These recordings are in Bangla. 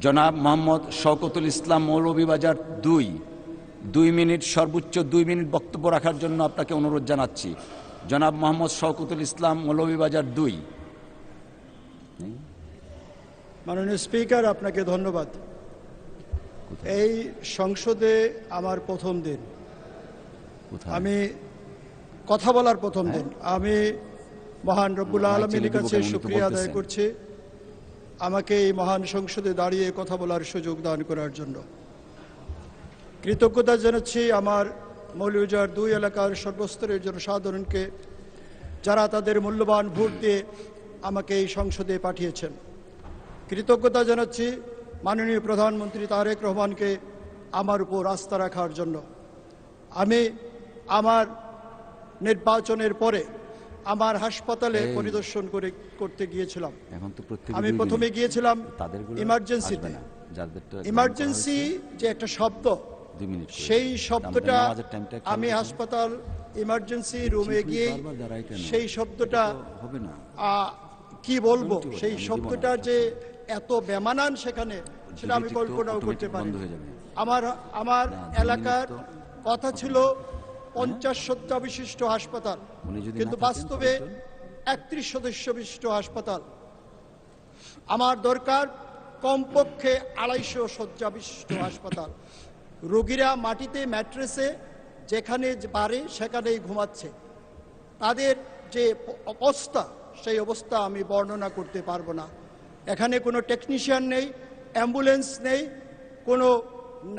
জনাব মোহাম্মদ শওকতুল ইসলাম মৌলভীবাজার 2 মিনিট, সর্বোচ্চ 2 মিনিট বক্তব্য রাখার জন্য আপনাকে অনুরোধ জানাচ্ছি। জনাব মোহাম্মদ শওকতুল ইসলাম মৌলভীবাজার 2। মাননীয় স্পিকার, আপনাকে ধন্যবাদ। এই সংসদে আমার প্রথম দিন, আমি কথা বলার প্রথম দিন। আমি মহান রব্বুল আলামিনের কাছে শুকরিয়া আদায় করছি আমাকে এই মহান সংসদে দাঁড়িয়ে কথা বলার সুযোগ দান করার জন্য। কৃতজ্ঞতা জানাচ্ছি আমার মৌলভীবাজার 2 এলাকার সর্বস্তরের জনসাধারণকে, যারা তাদের মূল্যবান ভোট দিয়ে আমাকে এই সংসদে পাঠিয়েছেন। কৃতজ্ঞতা জানাচ্ছি মাননীয় প্রধানমন্ত্রী তারেক রহমানকে আমার উপর আস্থা রাখার জন্য। আমি আমার নির্বাচনের পরে আমার হাসপাতালে পরিদর্শন করতে গিয়েছিলাম। আমি প্রথমে গিয়েছিলাম ইমার্জেন্সিতে। ইমার্জেন্সি যে একটা শব্দ, সেই শব্দটা আমি হাসপাতাল ইমার্জেন্সি রুমে গিয়ে সেই শব্দটা কি বলবো, সেই শব্দটা যে এত বেমানান সেখানে, সেটা আমি কল্পনাও করতে পারি। আমার এলাকার কথা ছিল 50 শয্যা বিশিষ্ট হাসপাতাল, কিন্তু বাস্তবে 31 সদস্য বিশিষ্ট হাসপাতাল। আমার দরকার কমপক্ষে 250 শয্যা বিশিষ্ট হাসপাতাল। রোগীরা মাটিতে ম্যাট্রেসে যেখানে পারে সেখানেই ঘুমাচ্ছে। তাদের যে অবস্থা, সেই অবস্থা আমি বর্ণনা করতে পারবো না। এখানে কোনো টেকনিশিয়ান নেই, অ্যাম্বুলেন্স নেই, কোনো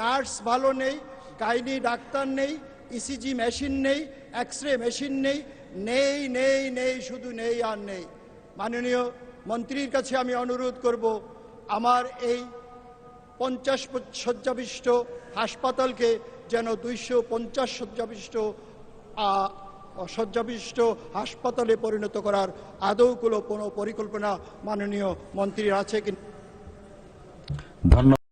নার্স ভালো নেই, গাইনি ডাক্তার নেই, ইসিজি মেশিন নেই, এক্স-রে মেশিন নেই, নেই নেই নেই, শুধু নেই আর নেই। মাননীয় মন্ত্রীর কাছে আমি অনুরোধ করব, আমার এই 50 শয্যাবিশিষ্ট হাসপাতালকে যেন 250 শয্যাবিশিষ্ট হাসপাতালে পরিণত করার আদৌ কোনো পরিকল্পনা মাননীয় মন্ত্রীর আছে কিনা। ধন্যবাদ।